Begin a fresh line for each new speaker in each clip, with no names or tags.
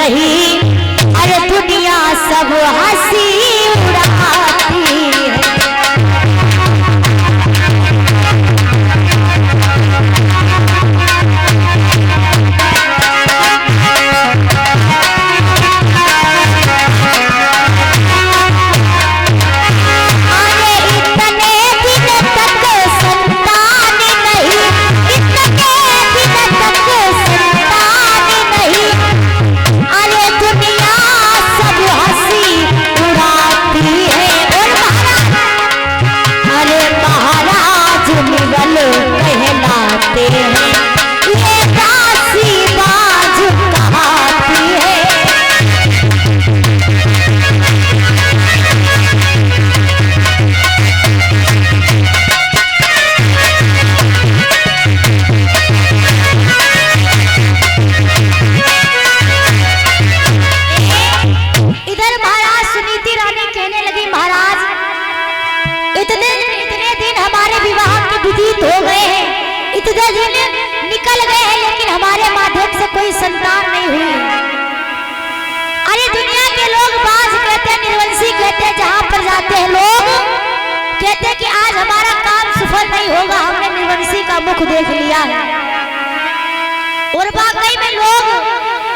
नहीं, अरे दुनिया सब हंसी उड़ाती है। इतने दिन निकल गए हैं लेकिन हमारे माध्यम से कोई संतान नहीं हुई। अरे दुनिया के लोग बाज कहते हैं, निर्वंशी कहते हैं, जहां पर जाते हैं लोग कहते हैं कि आज हमारा काम सफल नहीं होगा, हमने निर्वंशी का मुख देख लिया है। और वाकई में लोग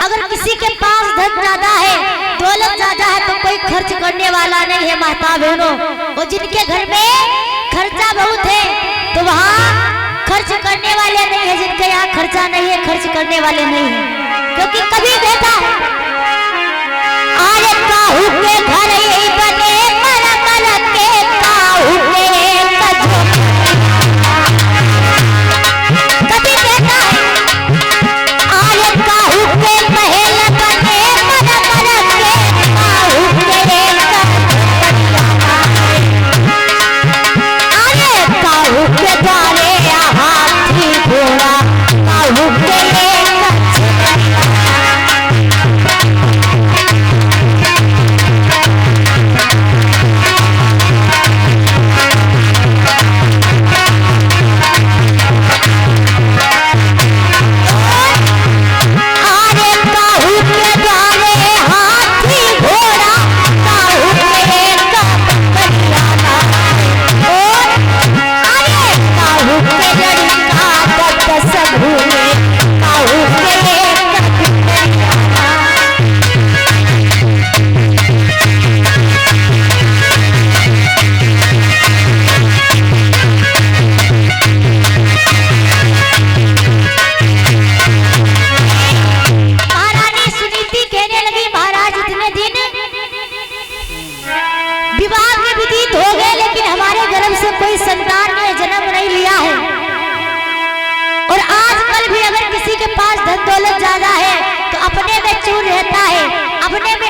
अगर किसी के पास धन ज्यादा है, दौलत ज्यादा है, तो कोई खर्च करने वाला नहीं है माता बहनों। और जिनके घर में खर्चा बहुत है तो वहाँ खर्च करने वाले नहीं है, जिनके यहाँ खर्चा नहीं है खर्च करने वाले नहीं है। क्योंकि कभी देखा अरे काहू के घर ही बने मर मर के काहू के कभी देखा है अरे काहू के महल बने मर मर के काहू के अरे काहू के द्वारे हाथी घोड़ा काहू के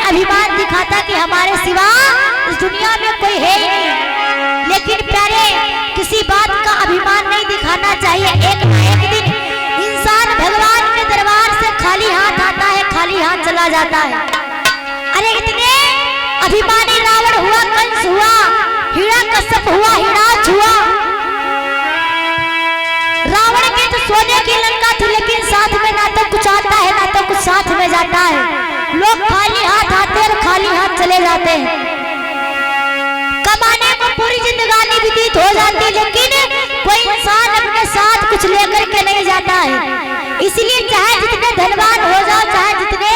अभिमान दिखाता कि हमारे सिवा इस दुनिया में कोई है ही नहीं। लेकिन प्यारे किसी बात का अभिमान नहीं दिखाना चाहिए। एक न एक दिन इंसान भगवान के दरबार से खाली हाथ आता है, खाली हाथ चला जाता है। अरे इतने अभिमानी रावण हुआ, कंस हुआ, हिरण्यकश्यप हुआ, हिरण्यकश्यप हुआ। रावण के तो सोने की लंका थी लेकिन साथ में ना तो कुछ आता है ना तो कुछ साथ में जाता है। लोग खाली हाथ आते और खाली हाथ चले जाते हैं। कमाने को पूरी जिंदगानी व्यतीत हो जाती लेकिन कोई इंसान अपने साथ कुछ लेकर के नहीं जाता है। इसलिए चाहे जितने धनवान हो जाओ, चाहे जितने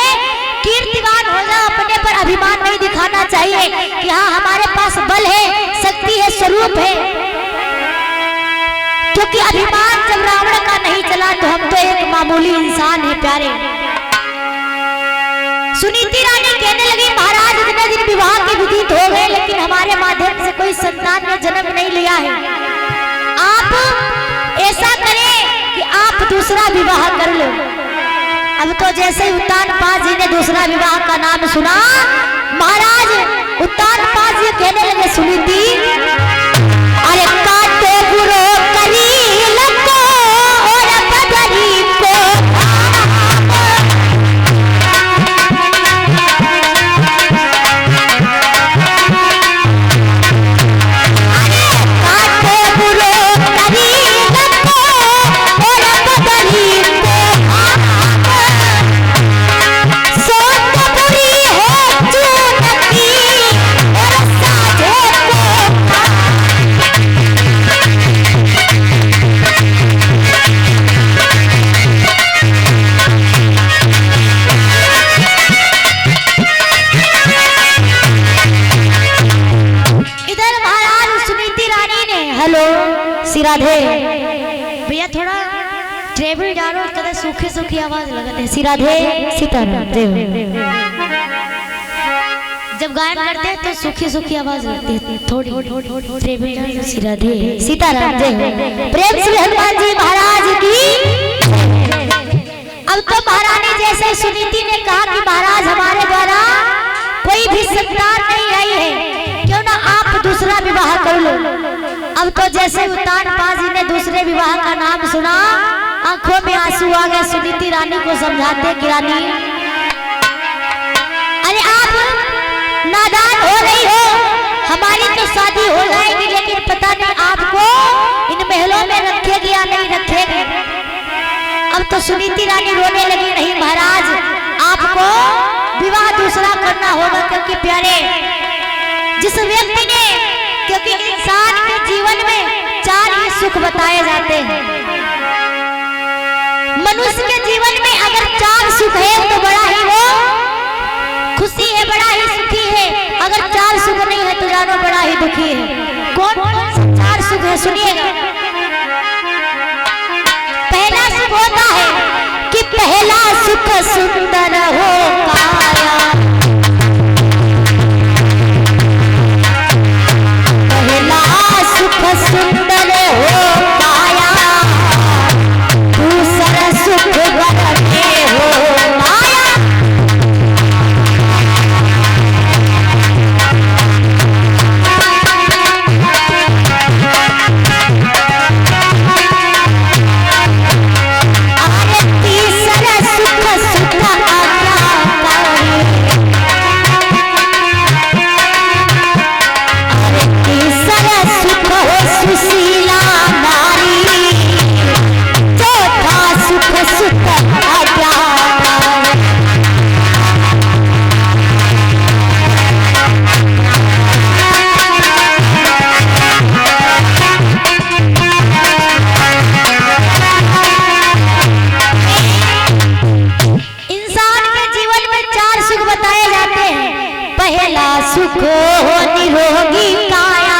कीर्तिवान हो जाओ, अपने पर अभिमान नहीं दिखाना चाहिए कि हाँ हमारे पास बल है, शक्ति है, स्वरूप है। क्योंकि अभिमान जब रावण का नहीं चला तो हम तो एक मामूली इंसान है प्यारे। सुनीति रानी कहने लगी महाराज इतने दिन विवाह के व्यतीत हो गए लेकिन हमारे माध्यम से कोई संतान ने जन्म नहीं लिया है। आप ऐसा करें कि आप दूसरा विवाह कर लो। अब तो जैसे उत्तानपाद जी ने दूसरा विवाह का नाम सुना, महाराज उत्तानपाद जी कहने लगे सुनीति अरे काटे बुरो करी लको और बदरी को सोते मीठी आवाज लगत है। श्री राधे सीताराम जय हो। जब गायन करते हैं तो सूखी सूखी आवाज लगती है थोड़ी। श्री राधे सीताराम जय हो। प्रेम श्री हनुमान जी महाराज की। अब तो महारानी जैसे सुनीति ने कहा कि महाराज हमारे द्वारा कोई भी संतान नहीं आई है, क्यों ना आप दूसरा विवाह कर लो। अब तो जैसे उतान पाजी ने दूसरे विवाह का नाम सुना, आंखों में आंसू आ गए। सुनीति रानी को समझाते कि रानी अरे आप नादान हो रही हो, हमारी तो शादी हो जाएगी, लेकिन पता नहीं आपको इन महलों में रखेगी या नहीं रखेगी। अब तो सुनीति रानी रोने लगी, नहीं महाराज आपको विवाह दूसरा करना होगा, क्योंकि प्यारे जिस व्यक्ति ने, क्योंकि इंसान के जीवन में 4 ही सुख बताए जाते हैं। मनुष्य के जीवन में अगर 4 सुख है तो बड़ा ही वो खुशी है, बड़ा ही सुखी है। अगर 4 सुख नहीं है तो जानो बड़ा ही दुखी है। कौन कौन से 4 सुख है सुनिएगा। पहला सुख होता है कि पहला सुख सुंदर हो काया, पहला सुख सुंदर हो काया, दूसरा सुख घर में हो माया। सुख हो निरोगी काया,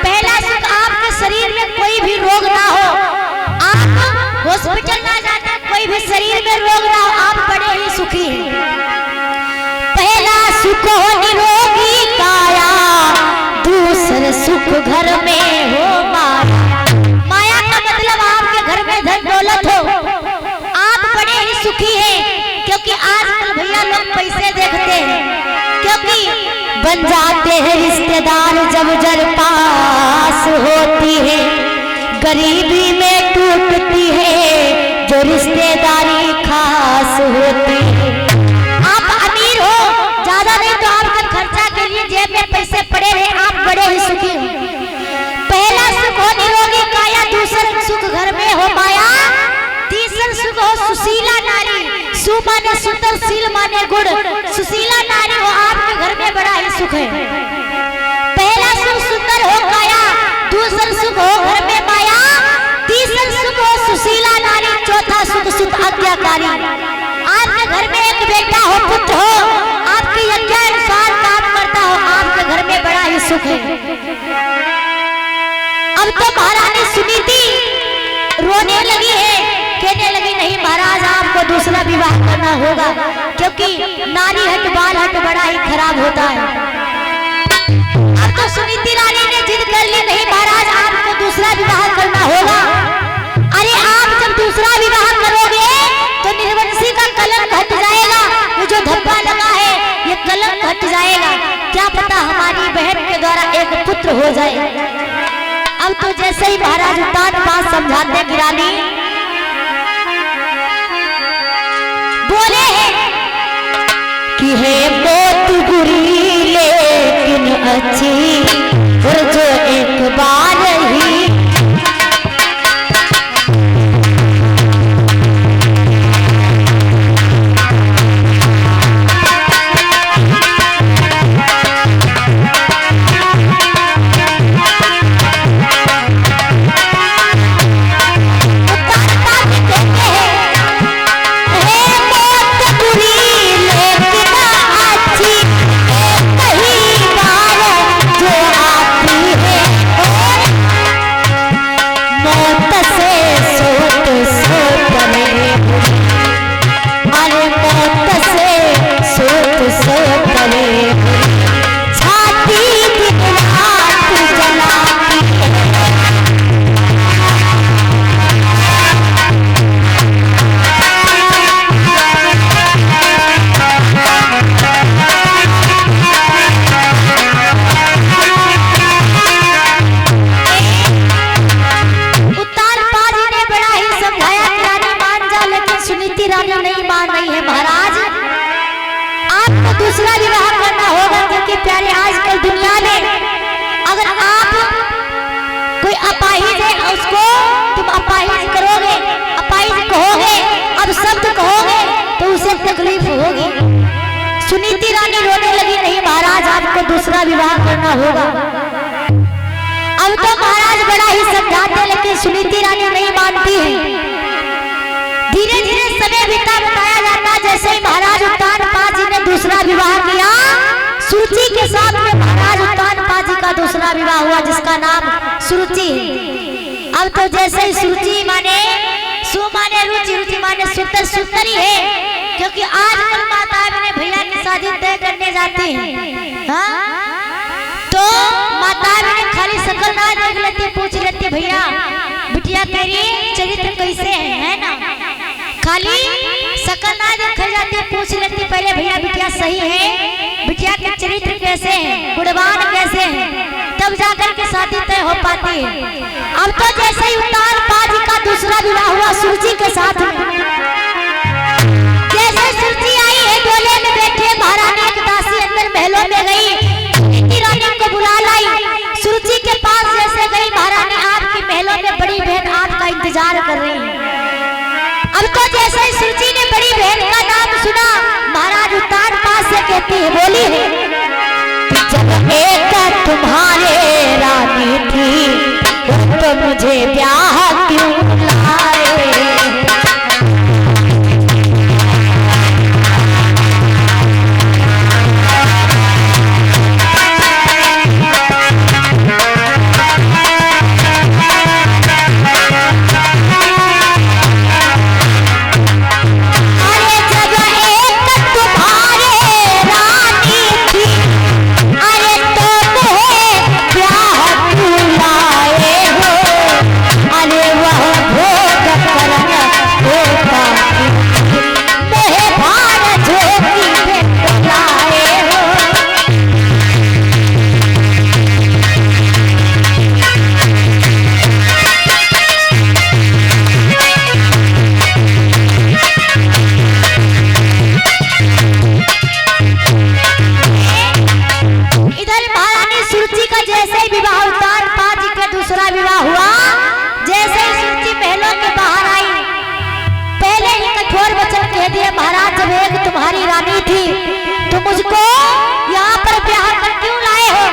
पहला सुख आपके शरीर में कोई भी रोग ना हो, आप हॉस्पिटल ना जाना, कोई भी शरीर में रोग ना हो, आप बड़े ही सुखी हैं। पहला सुख हो निरोगी काया, दूसरा सुख घर में हो माया। माया का मतलब आपके घर में धन दौलत हो, आप बड़े ही सुखी हैं। क्योंकि आजकल भैया लोग पैसे देखते हैं, क्योंकि बन जाते हैं रिश्तेदार जब जर पास होती है, गरीबी में टूटती है जो रिश्तेदारी खास होती है। आप अमीर हो, ज्यादा नहीं तो आपके खर्चा के लिए जेब में पैसे पड़े रहे, आप बड़े ही सुखी हो। पहला सुख हो निरोगी काया, दूसरा सुख घर में हो माया, तीसरा सुख हो सुशीला नारी। सु माने सुंदर, शील माने गुण, सुशीला नारी हो, आपके घर में बड़ा ही सुख है। पहला सुख सुंदर हो काया, दूसरा सुख हो घर में माया, तीसरा सुख हो सुशीला नारी, चौथा सुख सुत आज्ञाकारी। आपके घर में एक बेटा हो, पुत्र हो, आपकी आज्ञा अनुसार काम करता हो, आपके घर में बड़ा ही सुख है। अब तो महारानी सुनीति रोने लगी है, कहने लगी नहीं महाराज आपको दूसरा विवाह करना होगा, क्योंकि नारी हट बाल हट बड़ा ही खराब होता है। अब तो सुनीति रानी ने जिद कर ली, नहीं महाराज आपको दूसरा विवाह करना होगा। अरे आप जब दूसरा विवाह करोगे तो निर्वंशी का कलंक हट जाएगा, ये जो धब्बा लगा है ये कलंक हट जाएगा, क्या पता हमारी बहन के द्वारा एक पुत्र हो जाए। अब तो जैसे ही महाराज उतान पास समझाते कि रानी बोले कि है मौत बुरी लेकिन अच्छी, और जो एक बार ही है मौत बुरी लेकिन दूसरा विवाह करना होगा, क्योंकि प्यारे आजकल दुनिया में अगर आप कोई अपाहिज है उसको तुम अपाहिज करोगे, अपाहिज कहोगे, अब शब्द कहोगे तो उसे तकलीफ होगी। सुनीति रानी रोने लगी, नहीं महाराज आपको दूसरा विवाह करना होगा। अब तो महाराज बड़ा ही समझाते, लेकिन सुनीति रानी नहीं मानती है। धीरे धीरे समय बताया जाता, जैसे ही महाराज उत्तानपाद जी ने दूसरा विवाह किया, सुरुचि के साथ में महाराज उत्तानपाद जी का दूसरा विवाह हुआ, जिसका नाम सुरुचि है। अब तो जैसे ही सुरुचि माने सु माने रुचि, रुचि माने सुंदर, सुंदरी है, क्योंकि आजकल माताएं अपने भैया की शादी तय करने जाती हैं, हाँ? तो माताएं अपने खाली शकल ना देख लेती, पूछ लेती भैया बिटिया तेरी चरित्र कैसे है ना? खाली शकल ना देखी जाती, पूछ लेती पहले भैया बिटिया सही है, बिटिया के चरित्र कैसे है, गुणवान कैसे है, तब जाकर के शादी तय हो पाती है। अब तो जैसे ही उत्तानपाद जी का दूसरा विवाह हुआ सुरुचि के साथ में, जैसे सुरुचि आई है डोले में बैठे, महारानी एक दासी अंदर महलों में गई, सुनीति रानी को बुला लाई। सुरुचि के पास जैसे गई, महारानी आपकी महलों में बड़ी बहन आपका इंतजार कर रही है। अब तो जैसे ही सुरुचि ने बड़ी बहन का नाम सुना, महाराज उत्तानपाद से कहती है, बोली है जब एक तुम्हारे रानी थी तो मुझे ब्याह क्यों लाए। महाराज जब एक तुम्हारी रानी थी तो मुझको यहाँ पर ब्याह कर क्यों लाए हो?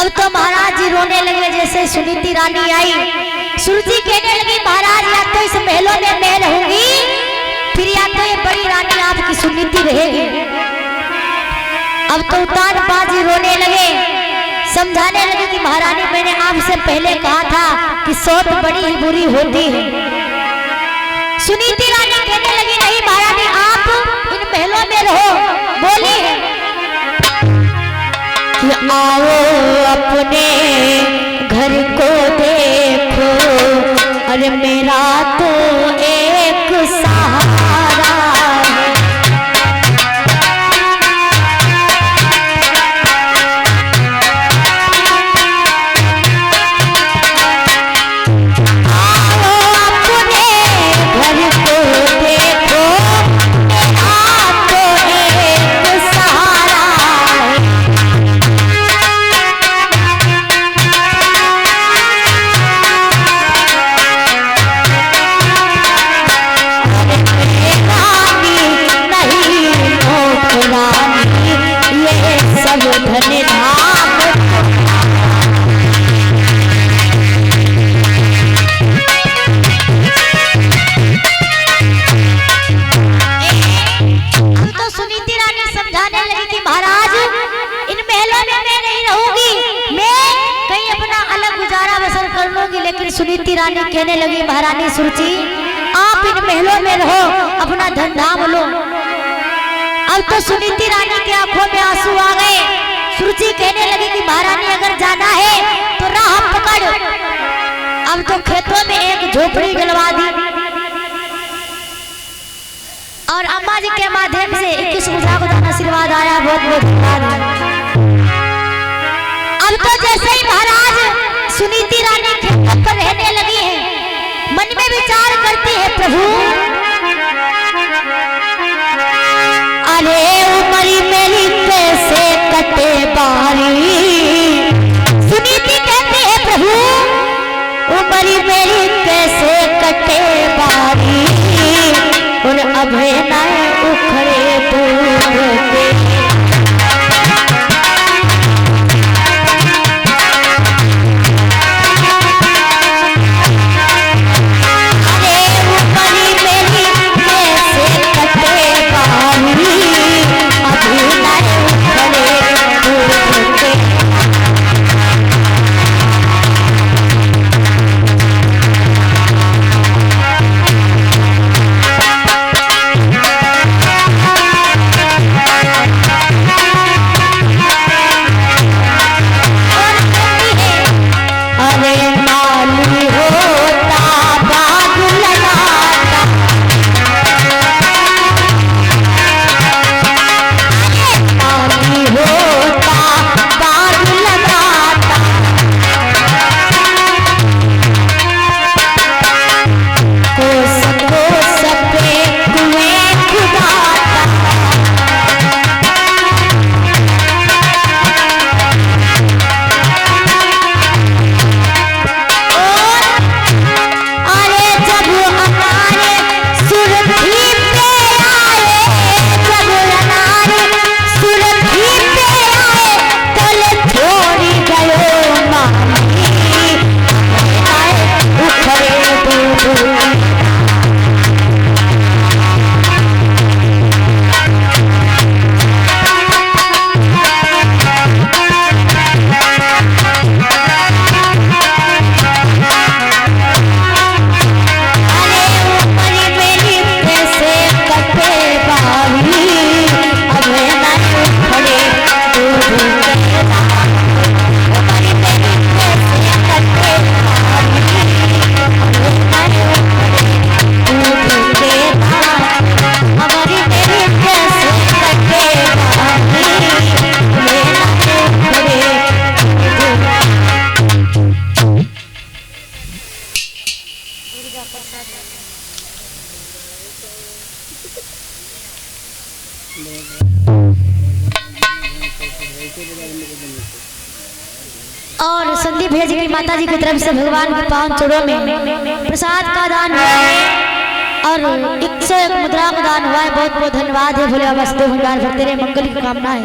अब तो महाराज जी रोने लगे। जैसे सुनीति रानी आई, सुरुचि कहने लगी महाराज या तो इस महलों में मैं रहूंगी, फिर या तो ये बड़ी रानी आपकी सुनीति रहेगी। अब तो उत्तानपाद जी रोने लगे, समझाने लगे कि महारानी मैंने आपसे पहले कहा था कि सोच बड़ी ही बुरी होती है। सुनीति रानी कहने लगी नहीं महारानी आप इन महलों में रहो। बोली है कि आओ अपने घर को देखो, अरे मेरा तो एक सहारा है। सुनीति रानी कहने लगी महारानी सुरुचि आप इन महलों में रहो, अपना धन धाम लो। अब तो सुनीति रानी के आंखों में आंसू आ गए। सुरुचि कहने लगी कि महारानी अगर जाना है तो राह पकड़। अब तो खेतों में एक झोपड़ी डलवा दी और अम्मा जी के माध्यम से 21 मुद्रा को दान आशीर्वाद आया। बहुत बहुत धन्यवाद। अब तो जैसे ही महाराज सुनीति रानी खेतों पर रहने लगी है, मन में विचार करती है प्रभु अरे उमरी मेरी कैसे कटे बारी और अभे नए उखड़े दूर के। और संदीप भैया जी की माता जी की तरफ से भगवान के पावन चरणों में प्रसाद का दान हुआ है और 101 मुद्रा का दान हुआ है। बहुत बहुत धन्यवाद है भोले बाबा से भगवान भक्ति रे मंगल की कामना है।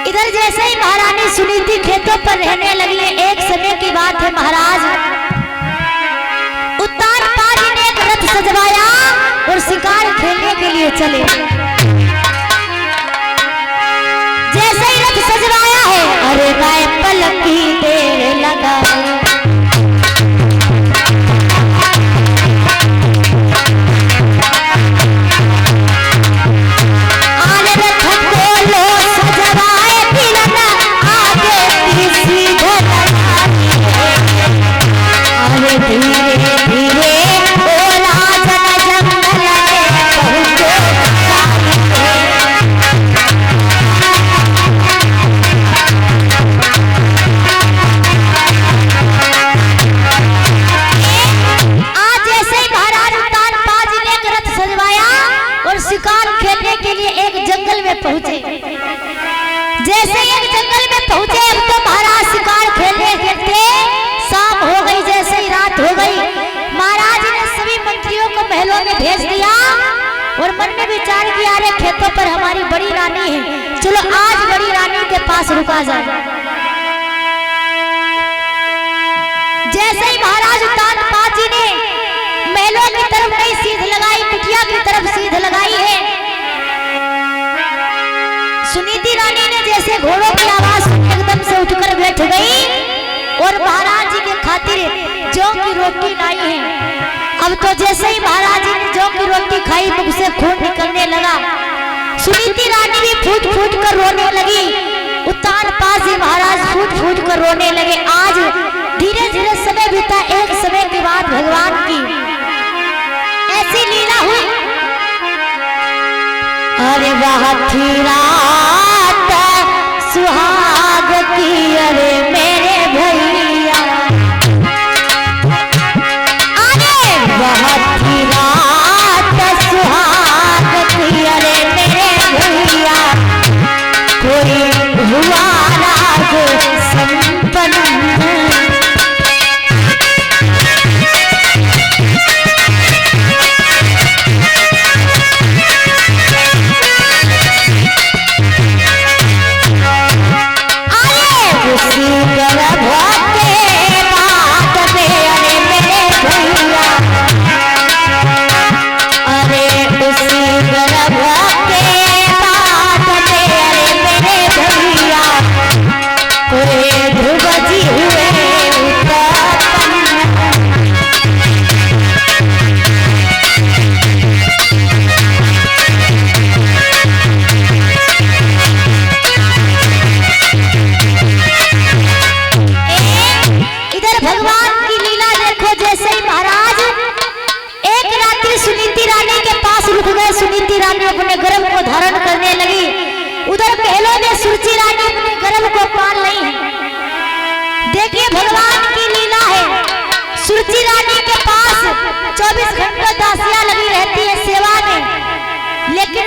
इधर जैसे ही महारानी सुनीति खेतों पर रहने लगी है, एक समय की बात है, महाराज उत्तानपाद ने एक रथ सजवाया और शिकार खेलने के लिए चले। जैसे ही रथ सजवाया है, अरे गाय पलक की देर लगा, पहुंचे। जैसे एक जंगल में पहुंचे, अब तो महाराज शिकार खेलने खेलते शाम हो गई। जैसे ही रात हो गई, महाराज ने सभी मंत्रियों को महलों में भेज दिया और मन में विचार किया, अरे खेतों पर हमारी बड़ी रानी है, चलो आज बड़ी रानी के पास रुका जाए। जैसे ही महाराज उत्तानपाद जी ने महलों की तरफ नहीं सीध लगाई, कुटिया की तरफ सीध लगाई है, सुनीति रानी ने जैसे घोड़ों की आवाज एकदम से उठकर बैठ गई और महाराज जी के खातिर जौ की रोटी लाई है। अब तो जैसे ही महाराज जी ने जौ की रोटी खाई, मुख से खून निकलने लगा। सुनीति रानी भी फूट फूट कर रोने लगी, उत्तानपाद जी महाराज फूट फूट कर रोने लगे। आज धीरे धीरे समय बीता, एक समय के बाद भगवान की ऐसी लीला हुई। अरे वाह थी रात सुहाग की, अरे मेरे भैया, अरे वाह थी रात सुहाग की, अरे मेरे भैया, कोई हुआ राज संपन्न,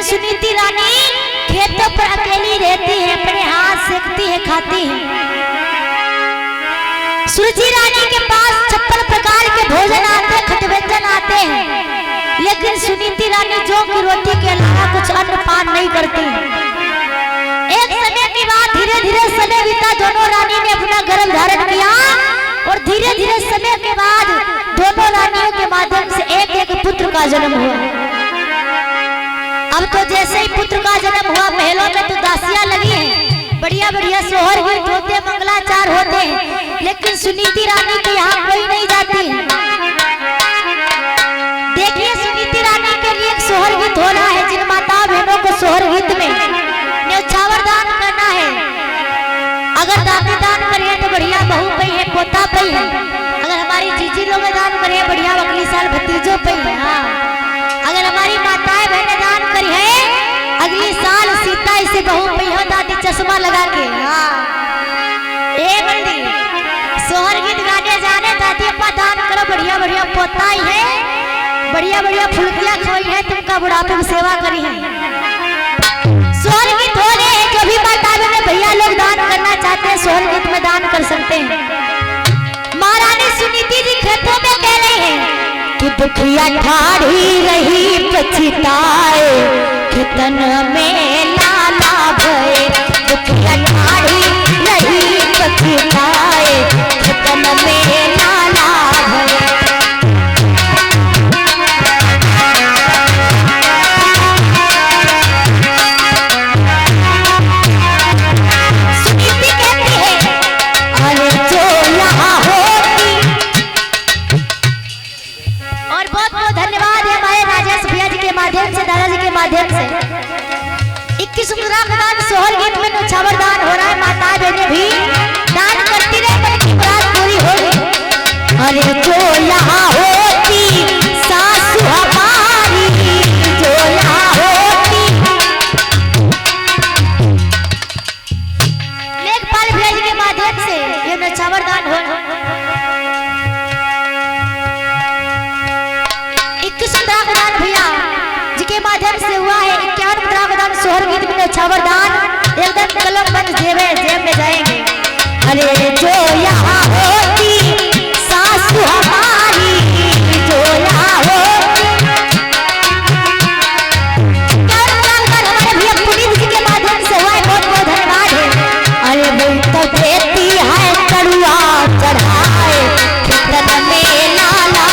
सुनीति रानी खेतों पर अकेली रहती है, अपने हाथ सेकती है, खाती है। सुरुचि रानी के पास 56 प्रकार के भोजन आते, खटव्यंजन आते हैं, लेकिन सुनीति रानी जौ की रोटी के अलावा कुछ अन्न पान नहीं करती। एक समय के बाद धीरे धीरे समय बीता, दोनों रानी ने अपना गर्भ धारण किया और धीरे धीरे समय के बाद दोनों रानियों के माध्यम से एक एक पुत्र का जन्म हुआ। अब तो जैसे ही पुत्र का जन्म हुआ, महलों में तो दासियां लगी हैं, बढ़िया बढ़िया सोहर गीत होते, मंगलाचार होते हैं, लेकिन सुनीति रानी के यहाँ कोई नहीं जाती। देखिए सुनीति रानी के लिए एक सोहर गीत हो रहा है, जिन माता बहनों को सोहर गीत में न्यौछावर दान करना है। अगर दादी दान करिए तो बढ़िया बहू पई है, पोता पई है। अगर हमारी जीजी लोग दान करिए बढ़िया अगली साल भतीजो पई है। हाँ, अगर हमारी माताएं बहनें दान करी है अगली साल सीता इसे बहू पई हो, दादी चश्मा लगा के। हाँ, ए बंदी सोहर गीत गाने जाने, दादी अपा दान करो, बढ़िया बढ़िया पोता ही है, बढ़िया बढ़िया फुलकियां खोई है, तुमका बुढ़ापे में सेवा करी है। सोहर गीत हो रहे हैं, जो भी माता बहने भैया लोग दान करना चाहते हैं सोहर गीत में दान कर सकते हैं। महारानी सुनीति जी खेतों में कह रही है कि दुखिया ठाड़ी रही पछताए, खेतन में लाला भये, दुखिया ठाड़ी रही पछताए, खेतन में लाला भये। माध्यम से 21 दान सोहर गीत में न्यौछावर दान हो रहा है। माता बहने भी दान करती रहे, मन की मुराद पूरी होगी। अरे जो यहाँ होती सासु हमारी, जो यहाँ होती। लेखपाल भैया जी के माध्यम से ये न्यौछावर दान हो रहा है। 21 दान भैया के माध्यम से हुआ है। 51 दान सोहर गीत में न्यौछावर दान एकदम कलम बंद जेब में जाएंगे। अरे जो यहाँ होती सासु हमारी, जो यहाँ होती। हमारे भैया पुनीत जी के माध्यम से हुआ है, बहुत बहुत धन्यवाद है। अरे वो तो देती है कड़ुआ चढ़ाए, खेतन में लाला।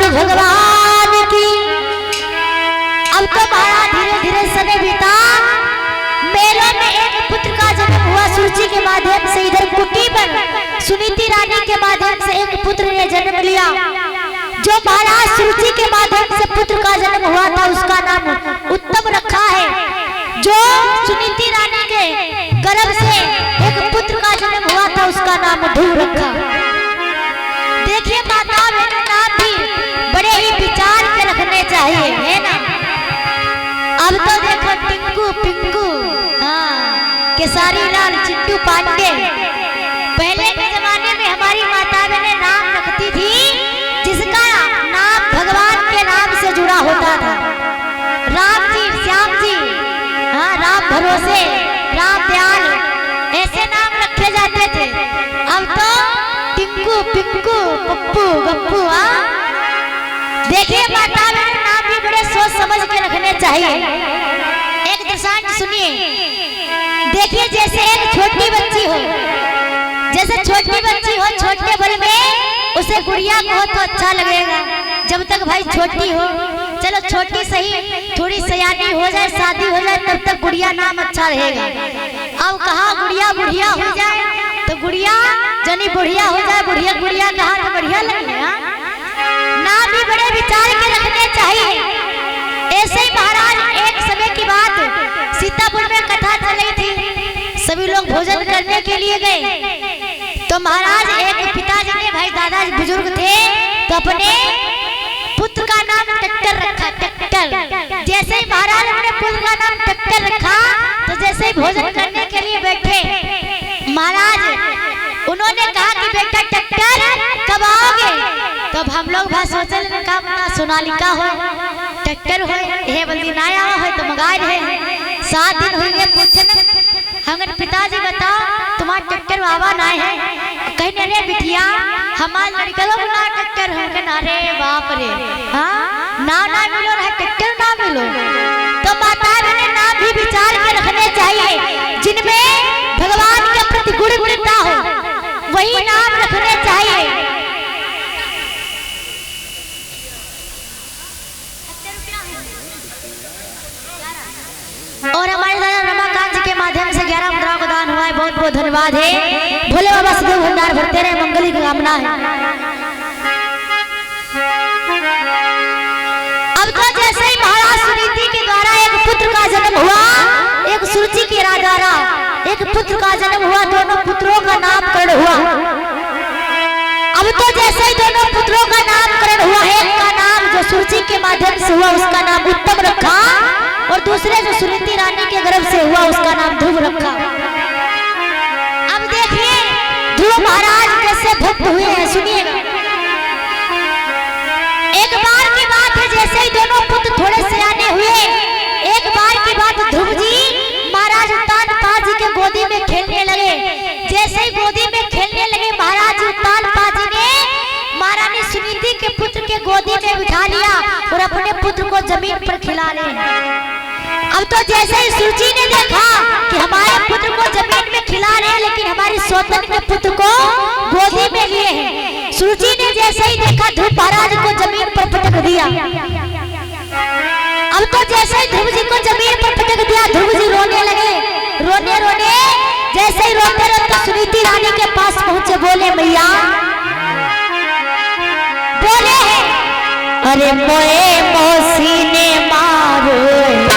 भगवान की। अब तो धीरे धीरे समय बीता। मेलों में एक पुत्र का जन्म हुआ सुरुचि के माध्यम से। इधर कुटी पर सुनीति रानी के माध्यम से एक पुत्र ने जन्म लिया। जो महाराज सुरुचि के माध्यम से पुत्र का जन्म हुआ था उसका नाम उत्तम रखा है। जो सुनीति रानी के गर्भ से एक पुत्र का जन्म हुआ था उसका नाम ध्रुव रखा। देखिए माता बहनों, नाम भी बड़े ही विचार के रखने चाहिए, है ना। अब तो देखो टिंकू पिंकू, हाँ, केसारी लाल, चिट्टू पांडे। पहले के जमाने में हमारी माता बहनें नाम रखती थी जिसका नाम भगवान के नाम से जुड़ा होता था। राम जी, श्याम जी, हाँ, राम भरोसे, राम दयाल, ऐसे नाम रखे जाते थे। अब तो टिंकू पिंकू पप्पू गप्पू। देखिए माता बहन, नाम भी बड़े सोच समझ के रखने चाहिए। एक दृष्टांत सुनिए। देखिए जैसे एक छोटी बच्ची हो, जैसे छोटी बच्ची हो, छोटे बल में उसे गुड़िया कहो तो अच्छा लगेगा। जब तक भाई छोटी हो, चलो छोटी सही, थोड़ी सयानी हो जाए, शादी हो जाए, तब तक गुड़िया नाम अच्छा रहेगा। अब कहा गुड़िया बुढ़िया हो जाए तो गुड़िया जनी बुढ़िया हो जाए, बुढ़िया गुड़िया कहा तो बढ़िया लगे। नाम भी बड़े विचार के रखने चाहिए। ऐसे ही महाराज एक समय की बात, सीतापुर में कथा चल रही थी। सभी लोग भोजन करने के लिए गए तो महाराज एक पिताजी ने, भाई दादाजी बुजुर्ग थे, तो अपने पुत्र का नाम टक्कर रखा, टक्कर। जैसे ही महाराज अपने पुत्र का नाम टक्कर रखा तो जैसे ही भोजन करने के लिए बैठे, महाराज उन्होंने कहा कि बेटा टक्कर कब आओगे? तब हम लोग भाई सोचे का सोनालिका हो, टक्कर हो, हे बल्दी ना आवा हो तो मगाए रहे। 7 दिन हो गए पूछे, हमने पिताजी बताओ तुम्हारा टक्कर बाबा ना है? कहने रे बिटिया हमारे लड़का लोग ना टक्कर हो के ना रे बाप रे, हाँ ना मिलो रहा टक्कर ना मिलो। तो माता बहने नाम भी विचार के रखने चाहिए। जिनमें भगवान के प्रति गुण गुणता हो वही नाम रखने चाहिए। और हमारे दादा रमाकांत जी के माध्यम से 11 मुद्राओं का दान हुआ है। बहुत बहुत धन्यवाद है। भोले बाबा सदैव भंडार भरते रहे, मंगल की कामना है। अब तो जैसे ही महाराज सुनीति के द्वारा एक पुत्र का जन्म हुआ, एक सुरुचि के द्वारा एक पुत्र का जन्म हुआ, दोनों पुत्रों का नामकरण हुआ। अब तो जैसे ही दोनों पुत्रों का नामकरण हुआ, एक का नाम जो सुरुचि के माध्यम से हुआ उसका नाम उत्तम रखा, और दूसरे जो सुनीति रानी के गर्भ से हुआ उसका नाम ध्रुव रखा। अब देखिए ध्रुव महाराज कैसे भक्त हुए हैं, सुनिएगा। एक बार की बात है, जैसे ही दोनों पुत्र थोड़े सयाने हुए, एक बार की बात, ध्रुव जी महाराज उत्तानपाद जी के गोदी में खेलने लगे। जैसे ही गोदी में खेलने लगे, महाराज उत्तानपाद जी ने महारानी सुनीति के पुत्र के गोदी में बिठा लिया और अपने पुत्र को जमीन पर खिला ले। अब तो जैसे ही सुरुचि ने देखा कि हमारे पुत्र को जमीन में खिला रहे हैं, लेकिन हमारी सौतन के पुत्र को गोदी में लिए हैं। सुरुचि ने जैसे ही देखा, ध्रुव महाराज को जमीन पर पटक दिया। अब तो जैसे ही ध्रुव जी को जमीन पर पटक दिया, ध्रुव जी रोने लगे। रोने रोने जैसे ही रोते रोते सुनीति रानी के पास पहुंचे, बोले मैया, बोले अरे मोए मौसी ने मारो